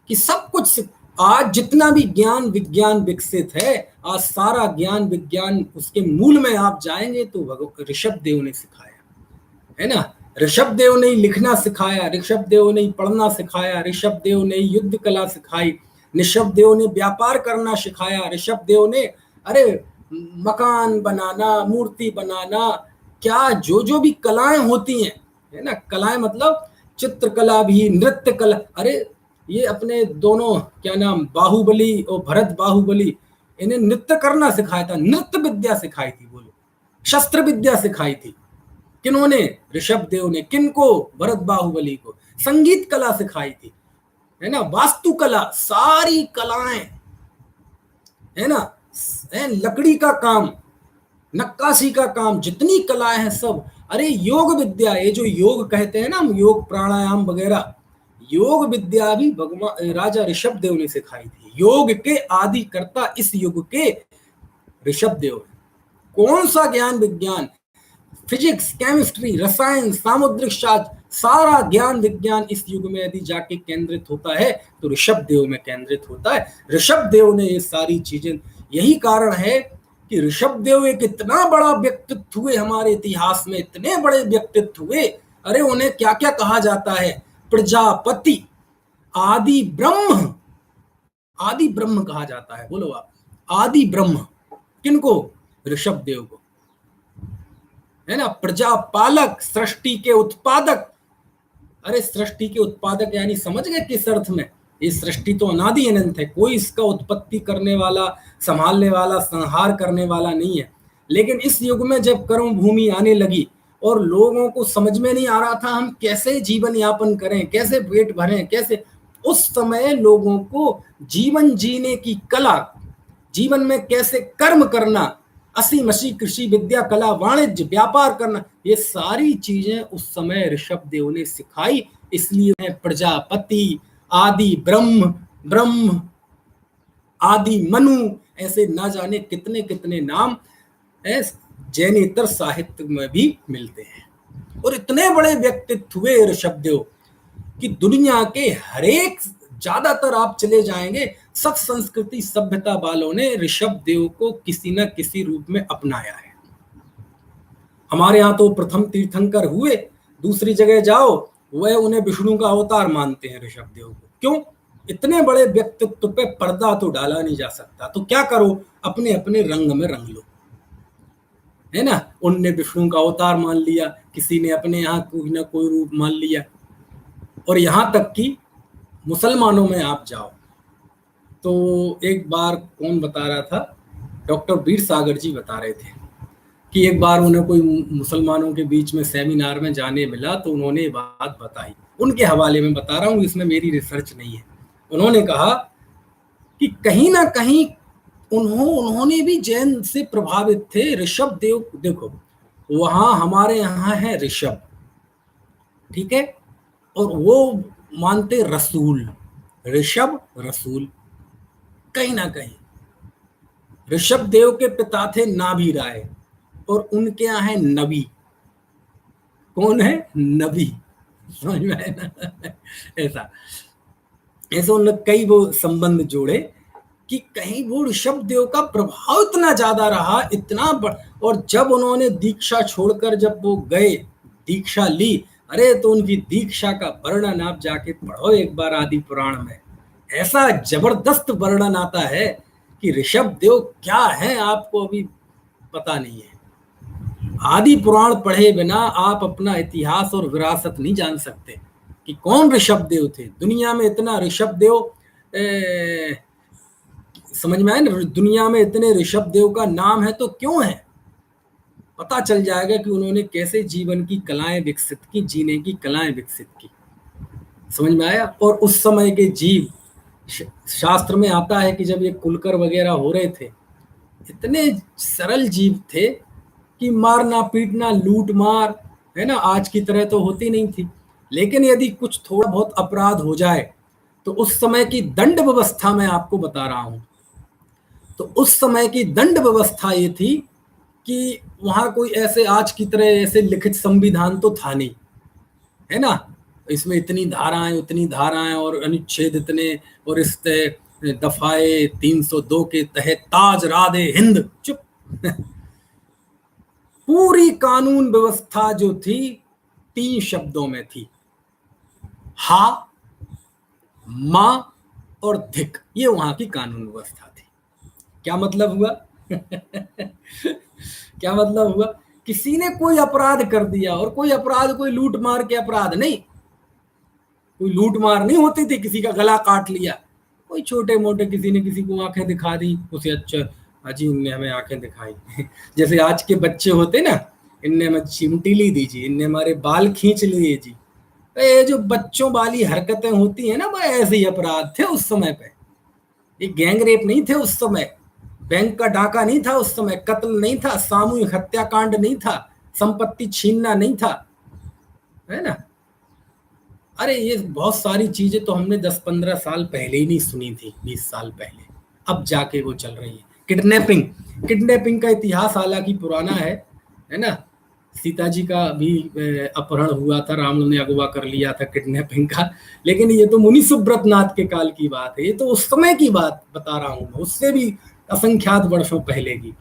कि सब कुछ आज जितना भी ज्ञान विज्ञान विकसित है, आज सारा ज्ञान विज्ञान उसके मूल में आप जाएंगे तो ऋषभ देव ने सिखाया, है ना? ऋषभ देव ने लिखना सिखाया, ऋषभ देव ने पढ़ना सिखाया, ऋषभ देव ने युद्ध कला सिखाई, ऋषभ देव ने व्यापार करना सिखाया, ऋषभ देव ने अरे मकान बनाना, मूर्ति बनाना, क्या जो जो भी कलाएं होती हैं, है ना, कलाएं मतलब चित्रकला भी, नृत्य कला, अरे ये अपने दोनों क्या नाम, बाहुबली और भरत बाहुबली, इन्हें नृत्य करना सिखाया था, नृत्य विद्या सिखाई थी, बोलो शस्त्र विद्या सिखाई थी किन्होंने? ऋषभ देव ने। किनको? भरत बाहुबली को। संगीत कला सिखाई थी, है ना, वास्तुकला, सारी कलाएं, है ना, है लकड़ी का काम, नक्काशी का काम, जितनी कलाएं हैं सब। अरे योग विद्या, ये जो योग कहते हैं ना हम, योग प्राणायाम वगैरह, योग विद्या भी भगवान राजा ऋषभ देव ने सिखाई थी। योग के आदि कर्ता इस युग के ऋषभ देव है। कौन सा ज्ञान विज्ञान, फिजिक्स, केमिस्ट्री, रसायन, सामुद्रिक शास्त्र, सारा ज्ञान विज्ञान इस युग में यदि जाके केंद्रित होता है तो ऋषभ देव में केंद्रित होता है। ऋषभ देव ने ये सारी चीजें, यही कारण है कि ऋषभ देव एक इतना बड़ा व्यक्तित्व हुए हमारे इतिहास में, इतने बड़े व्यक्तित्व हुए। अरे उन्हें क्या क्या कहा जाता है? प्रजापति, आदि ब्रह्म, आदि ब्रह्म कहा जाता है। बोलो आप, आदि ब्रह्म किनको? ऋषभ देव को, है ना। प्रजापालक, सृष्टि के उत्पादक। अरे सृष्टि के उत्पादक यानी समझ गए किस अर्थ में? ये सृष्टि तो अनादि अनंत है, कोई इसका उत्पत्ति करने वाला, संभालने वाला, संहार करने वाला नहीं है। लेकिन इस युग में जब कर्म भूमि आने लगी और लोगों को समझ में नहीं आ रहा था हम कैसे जीवन यापन करें, कैसे पेट भरें, कैसे, उस समय लोगों को जीवन जीने की कला, जीवन में कैसे कर्म करना, असी मसी, कृषि विद्या, कला, वाणिज्य, व्यापार करना, ये सारी चीजें उस समय ऋषभ देव ने सिखाई। इसलिए प्रजापति, आदि ब्रह्म, ब्रह्म, आदि मनु, ऐसे ना जाने कितने कितने नाम जैनेतर साहित्य में भी मिलते हैं। और इतने बड़े व्यक्तित्व हुए ऋषभ देव कि दुनिया के हरेक, ज्यादातर आप चले जाएंगे, सब संस्कृति सभ्यता वालों ने ऋषभ देव को किसी न किसी रूप में अपनाया है। हमारे यहाँ तो प्रथम तीर्थंकर हुए, दूसरी जगह जाओ वह उन्हें विष्णु का अवतार मानते हैं ऋषभ देव को। क्यों? इतने बड़े व्यक्तित्व पे पर्दा तो डाला नहीं जा सकता, तो क्या करो, अपने अपने रंग में रंग लो, है ना। उनने विष्णु का अवतार मान लिया, किसी ने अपने यहाँ कोई ना कोई रूप मान लिया, और यहाँ तक कि मुसलमानों में आप जाओ तो एक बार कौन बता रहा था, डॉक्टर वीर सागर जी बता रहे थे कि एक बार उन्हें कोई मुसलमानों के बीच में सेमिनार में जाने मिला, तो उन्होंने ये बात बताई, उनके हवाले में बता रहा हूँ, इसमें मेरी रिसर्च नहीं है। उन्होंने कहा कि कहीं ना कहीं उन्होंने भी जैन से प्रभावित थे। ऋषभ देव, देखो वहां हमारे यहाँ है ऋषभ, ठीक है, और वो मानते रसूल, ऋषभ रसूल। कहीं ना कहीं ऋषभ देव के पिता थे नाभि राय, और उनके यहाँ है नबी। कौन है? नबी। समझ में आया ना? ऐसा ऐसे उन्होंने कई वो संबंध जोड़े कि कहीं वो ऋषभ देव का प्रभाव इतना ज्यादा रहा, और जब उन्होंने दीक्षा छोड़कर जब वो गए, दीक्षा ली, अरे तो उनकी दीक्षा का वर्णन आप जाके पढ़ो एक बार आदि पुराण में, ऐसा जबरदस्त वर्णन आता है कि ऋषभ देव क्या है आपको अभी पता नहीं है। आदि पुराण पढ़े बिना आप अपना इतिहास और विरासत नहीं जान सकते कि कौन ऋषभ देव थे। दुनिया में इतना ऋषभ देव, समझ में आए ना, दुनिया में इतने ऋषभ देव का नाम है तो क्यों है, पता चल जाएगा कि उन्होंने कैसे जीवन की कलाएं विकसित की, जीने की कलाएं विकसित की। समझ में आया। और उस समय के जीव, शास्त्र में आता है कि जब ये कुलकर वगैरह हो रहे थे, इतने सरल जीव थे कि मारना पीटना लूट मार, है ना, आज की तरह तो होती नहीं थी, लेकिन यदि कुछ थोड़ा बहुत अपराध हो जाए तो उस समय की दंड व्यवस्था मैं आपको बता रहा हूं, तो उस समय की दंड व्यवस्था ये थी कि वहां कोई ऐसे आज की तरह ऐसे लिखित संविधान तो था नहीं, है ना, इसमें इतनी धाराएं उतनी धाराएं और अनुच्छेद इतने, और इस दफाए 302 के तहत ताज राधे हिंद, चुप। पूरी कानून व्यवस्था जो थी 3 शब्दों में थी, हा, मां और धिक, ये वहां की कानून व्यवस्था थी। क्या मतलब हुआ? क्या मतलब हुआ? किसी ने कोई अपराध कर दिया, और कोई अपराध कोई लूट मार के अपराध नहीं, कोई लूट मार नहीं होती थी, किसी का गला काट लिया, कोई छोटे मोटे किसी ने किसी को आंखें दिखा दी, उसे अच्छा अजी इनने हमें आंखें दिखाई। जैसे आज के बच्चे होते ना, इनने हमें चिमटी ली दी जी, इनने हमारे बाल खींच लिए जी, तो ये जो बच्चों वाली हरकतें होती है ना, वो ऐसे ही अपराध थे उस समय पे। ये गैंग रेप नहीं थे उस समय, बैंक का डाका नहीं था उस समय, कत्ल नहीं था, सामूहिक हत्याकांड नहीं था, संपत्ति छीनना नहीं था, है ना। अरे ये बहुत सारी चीजें तो हमने 10-15 साल पहले ही नहीं सुनी थी, 20 साल पहले, अब जाके वो चल रही है। किडनैपिंग, किडनैपिंग का इतिहास हालांकि पुराना है ना, सीता जी का भी अपहरण हुआ था, रावण ने अगवा कर लिया था किडनैपिंग का, लेकिन ये तो मुनि सुब्रत नाथ के काल की बात है, ये तो उस समय की बात बता रहा हूं, उससे भी असंख्यात वर्षों पहले की।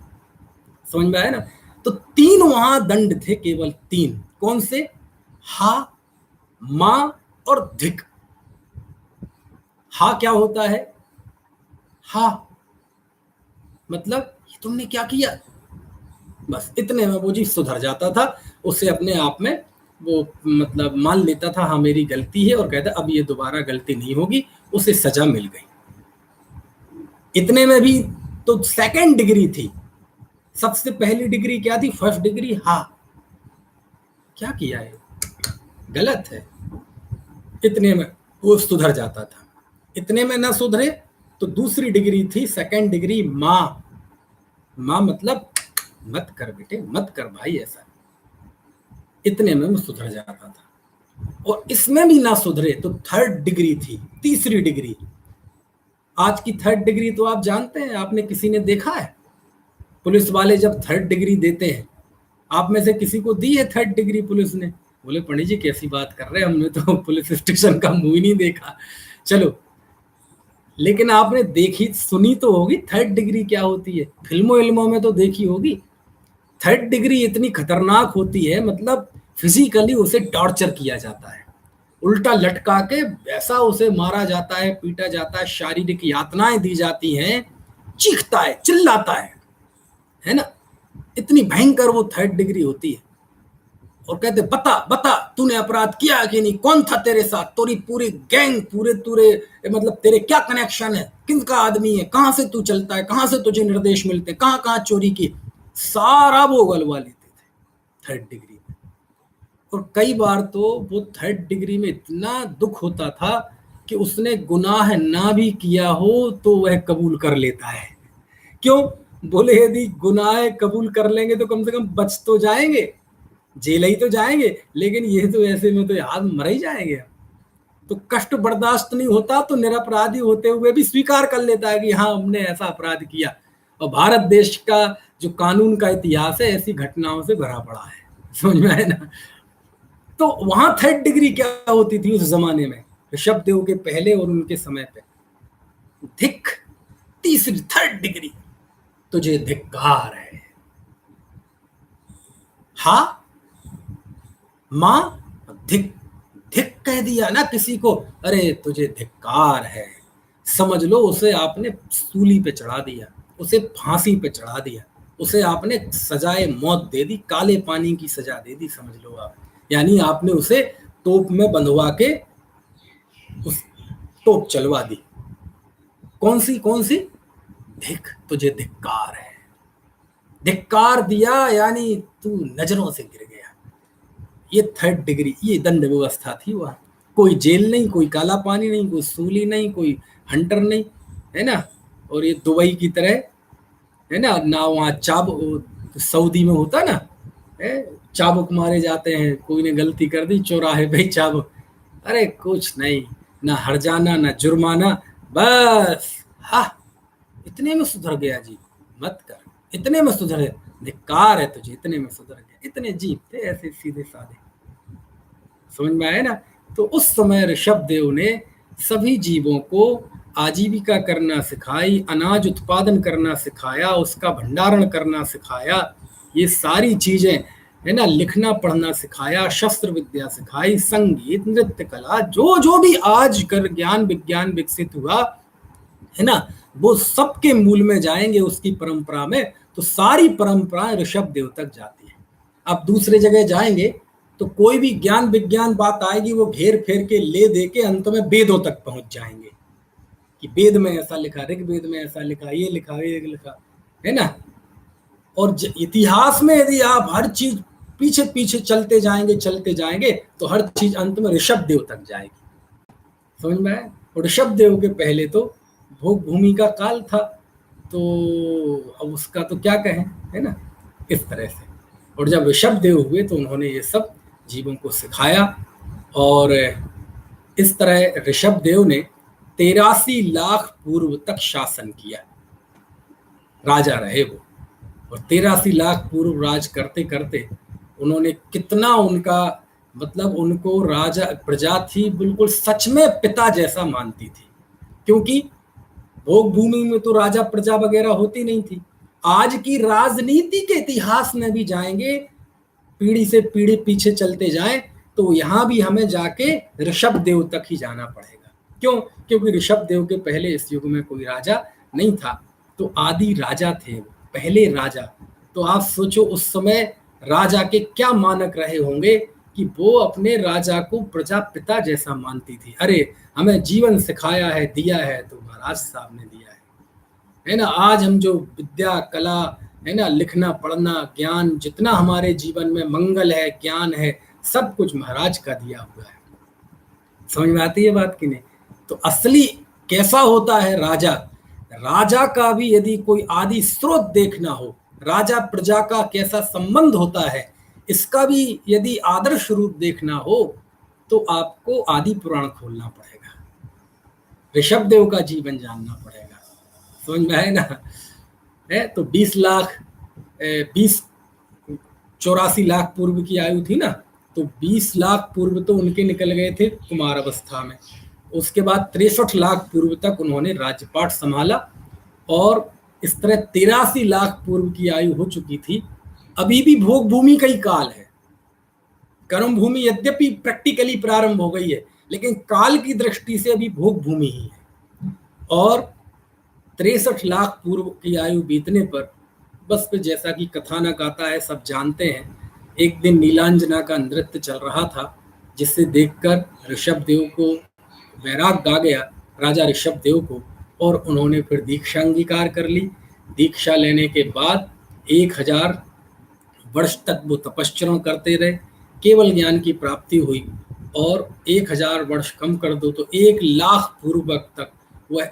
समझ में आया ना। तो 3 वहां दंड थे, केवल 3। कौन से? हा, मां और धिक। हा क्या होता है? हा मतलब ये तुमने क्या किया, बस इतने में वो जी सुधर जाता था, उसे अपने आप में वो मतलब मान लेता था हाँ मेरी गलती है, और कहता अब ये दोबारा गलती नहीं होगी, उसे सजा मिल गई। इतने में भी तो सेकंड डिग्री थी, सबसे पहली डिग्री क्या थी? फर्स्ट डिग्री हा। क्या किया है, गलत है, इतने में वो सुधर जाता था। इतने में ना सुधरे तो दूसरी डिग्री थी, सेकंड डिग्री मां। मां मतलब मत कर बेटे, मत कर भाई ऐसा, इतने में वो सुधर जाता था। और इसमें भी ना सुधरे तो थर्ड डिग्री थी, तीसरी डिग्री। आज की थर्ड डिग्री तो आप जानते हैं, आपने किसी ने देखा है? पुलिस वाले जब थर्ड डिग्री देते हैं, आप में से किसी को दी है थर्ड डिग्री पुलिस ने? बोले पंडित जी कैसी बात कर रहे हैं, हमने तो पुलिस स्टेशन का मुंह ही नहीं देखा। चलो, लेकिन आपने देखी सुनी तो होगी थर्ड डिग्री क्या होती है, फिल्मों इल्मों में तो देखी होगी। थर्ड डिग्री इतनी खतरनाक होती है, मतलब फिजिकली उसे टॉर्चर किया जाता है, उल्टा लटका के ऐसा उसे मारा जाता है, पीटा जाता है, शारीरिक यातनाएं दी जाती हैं, चीखता है, चिल्लाता है ना। इतनी भयंकर वो थर्ड डिग्री होती है। और कहते बता बता तूने अपराध किया कि नहीं, कौन था तेरे साथ, तेरी पूरी गैंग, पूरे पूरे मतलब तेरे क्या कनेक्शन है, किनका आदमी है, कहां से तू चलता है, कहां से तुझे निर्देश मिलते हैं, कहां कहां चोरी की, सारा वो गलवा लेते थे थर्ड डिग्री में। और कई बार तो वो थर्ड डिग्री में इतना दुख होता था कि उसने गुनाह ना भी किया हो तो वह कबूल कर लेता है। क्यों? बोले यदि गुनाह कबूल कर लेंगे तो कम से कम बच तो जाएंगे, जेल ही तो जाएंगे, लेकिन ये तो ऐसे में तो यार मर ही जाएंगे। तो कष्ट बर्दाश्त नहीं होता तो निरपराधी होते हुए भी स्वीकार कर लेता है कि हाँ हमने ऐसा अपराध किया। और भारत देश का जो कानून का इतिहास है ऐसी घटनाओं से भरा पड़ा है, समझ में आए ना। तो वहां थर्ड डिग्री क्या होती थी उस जमाने में, ऋषभ देव के पहले और उनके समय पे, धिक, तीसरी थर्ड डिग्री, तुझे धिक्कार है। हा मां, धिक, धिक कह दिया ना किसी को, अरे तुझे धिक्कार है, समझ लो उसे आपने सूली पे चढ़ा दिया, उसे फांसी पे चढ़ा दिया, उसे आपने सजाए मौत दे दी, काले पानी की सजा दे दी, समझ लो आप। यानी आपने उसे तोप में बंधवा के उस तोप चलवा दी। कौन सी कौन सी? धिक, तुझे धिक्कार है। धिक्कार दिया यानी तू नजरों से गिर गया। ये थर्ड डिग्री, ये दंड व्यवस्था थी वहां। कोई जेल नहीं, कोई काला पानी नहीं, कोई सूली नहीं, कोई हंटर नहीं, है ना। और ये दुबई की तरह है ना वहाँ सऊदी में होता ना है, चाबुक मारे जाते हैं, कोई ने गलती कर दी चौराहे पे चाबुक, अरे कुछ नहीं, ना हर्जाना ना जुर्माना, बस हा इतने में सुधर गया जी, मत कर, इतने में सुधर गया, धिक्कार है तुझे, इतने में सुधर गया, इतने जीव थे ऐसे सीधे साधे, समझ में आया ना। तो उस समय ऋषभ देव ने सभी जीवों को आजीविका करना सिखाई, अनाज उत्पादन करना सिखाया, उसका भंडारण करना सिखाया, ये सारी चीजें है ना, लिखना पढ़ना सिखाया, शस्त्र विद्या सिखाई, संगीत, नृत्य कला, जो जो भी आज कर ज्ञान विज्ञान विकसित हुआ है ना, वो सबके मूल में जाएंगे उसकी परंपरा में। तो सारी परंपराएं ऋषभ देव तक जाती है। अब दूसरे जगह जाएंगे तो कोई भी ज्ञान विज्ञान बात आएगी वो घेर फेर के ले दे के अंत में वेदों तक पहुंच जाएंगे कि वेद में ऐसा लिखा, ऋग्वेद में ऐसा लिखा, ये लिखा, ये लिखा, है ना। और इतिहास में यदि आप हर चीज पीछे पीछे चलते जाएंगे तो हर चीज अंत में ऋषभ देव तक जाएगी, समझ में आया। और ऋषभ देव के पहले तो भोग भूमि का काल था, तो अब उसका तो क्या कहें, है ना, इस तरह से। और जब ऋषभ देव हुए तो उन्होंने ये सब जीवों को सिखाया। और इस तरह ऋषभ देव ने 83 लाख पूर्व तक शासन किया, राजा रहे वो। और 83 लाख पूर्व राज करते करते उन्होंने कितना, उनका मतलब उनको राजा, प्रजा थी बिल्कुल सच में पिता जैसा मानती थी, क्योंकि भोग भूमि में तो राजा प्रजा वगैरह होती नहीं थी। आज की राजनीति के इतिहास में भी जाएंगे, पीढ़ी से पीढ़ी पीछे चलते जाएं तो यहां भी हमें जाके ऋषभ देव तक ही जाना पड़ेगा। क्यों? क्योंकि ऋषभ देव के पहले इस युग में कोई राजा नहीं था, तो आदि राजा थे, पहले राजा। तो आप सोचो उस समय राजा के क्या मानक रहे होंगे कि वो अपने राजा को प्रजा पिता जैसा मानती थी। अरे हमें जीवन सिखाया है, दिया है तो महाराज साहब ने दिया है ना। आज हम जो विद्या कला है ना, लिखना पढ़ना ज्ञान, जितना हमारे जीवन में मंगल है, ज्ञान है, सब कुछ महाराज का दिया हुआ है। समझ में आती है बात कि नहीं? तो असली कैसा होता है राजा, राजा का भी यदि कोई आदि स्रोत देखना हो, राजा प्रजा का कैसा संबंध होता है, इसका भी यदि आदर्श रूप देखना हो तो आपको आदि पुराण खोलना पड़ेगा, ऋषभ देव का जीवन जानना पड़ेगा, समझ में है ना। है तो 84 लाख पूर्व की आयु थी ना, तो 20 लाख पूर्व तो उनके निकल गए थे कुमार अवस्था में। उसके बाद 63 लाख पूर्व तक उन्होंने राज्यपाट संभाला, और इस तरह 83 लाख पूर्व की आयु हो चुकी थी। अभी भी भोग भूमि का ही काल है, कर्म भूमि यद्यपि प्रैक्टिकली प्रारंभ हो गई है, लेकिन काल की दृष्टि से अभी भोग भूमि ही है। और 63 लाख पूर्व की आयु बीतने पर बस पे, जैसा कि कथानक आता है, सब जानते हैं, एक दिन नीलांजना का नृत्य चल रहा था, जिसे देखकर ऋषभ देव को वैराग आ गया, राजा ऋषभ देव को, और उन्होंने फिर दीक्षा अंगीकार कर ली। दीक्षा लेने के बाद 1000 वर्ष तक वो तपश्चरण करते रहे, केवल ज्ञान की प्राप्ति हुई। और 1000 वर्ष कम कर दो तो 1,00,000 पूर्व तक वह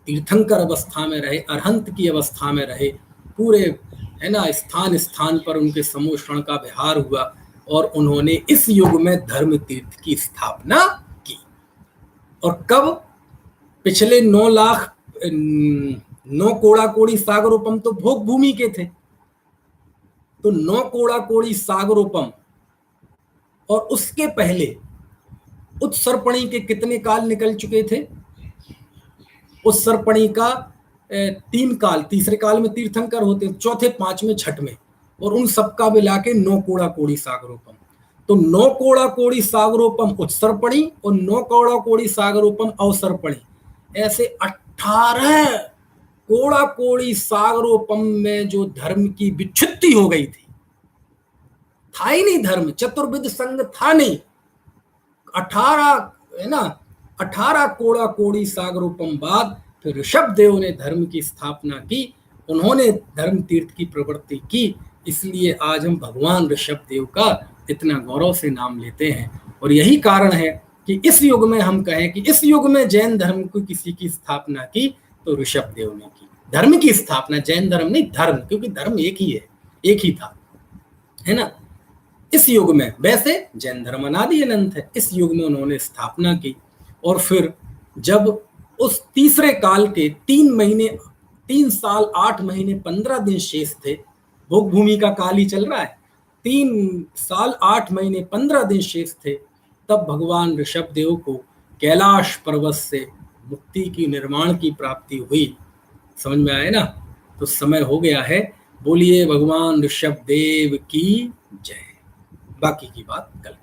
तीर्थंकर अवस्था में रहे, अरहंत की अवस्था में रहे। पूरे, है ना, स्थान स्थान पर उनके समोषण का विहार हुआ और उन्होंने इस युग में धर्म तीर्थ की स्थापना की। और कब? पिछले 9 कोड़ा कोड़ी सागरोपम तो भोग भूमि के थे, तो 9 कोड़ा कोड़ी सागरोपम और उसके पहले उत्सर्पणी के कितने काल निकल चुके थे? उत्सर्पणी का 3 काल, तीसरे काल में तीर्थंकर होते, चौथे, पांचवें, छठवें, और उन सबका मिला के 9 कोड़ा कोड़ी सागरोपम। तो 9 कोड़ा कोड़ी सागरोपम उत्सर्पणी और 9 कोड़ा कोड़ी सागरोपम अवसर्पणी, ऐसे 18 कोड़ा कोड़ी सागरोपम में जो धर्म की विच्छुत्ति हो गई थी, था ही नहीं धर्म, चतुर्विध संघ था नहीं। 18, है ना, 18 कोड़ा कोड़ी सागरोपम बाद फिर ऋषभ देव ने धर्म की स्थापना की, उन्होंने धर्म तीर्थ की प्रवृत्ति की। इसलिए आज हम भगवान ऋषभ देव का इतना गौरव से नाम लेते हैं। और यही कारण है कि इस युग में हम कहें कि इस युग में जैन धर्म को किसी की स्थापना की तो ऋषभ देव ने की। धर्म की स्थापना, जैन धर्म नहीं, धर्म, क्योंकि धर्म एक ही है, एक ही था, है ना। इस युग में, वैसे जैन धर्म अनादि अनंत है, इस युग में उन्होंने स्थापना की। और फिर जब उस तीसरे काल के 3 साल 8 महीने 15 दिन शेष थे, भोग भूमि का काल ही चल रहा है, 3 साल 8 महीने 15 दिन शेष थे, तब भगवान ऋषभ देव को कैलाश पर्वत से मुक्ति की, निर्माण की प्राप्ति हुई। समझ में आए ना? तो समय हो गया है। बोलिए भगवान ऋषभ देव की जय। बाकी की बात कल।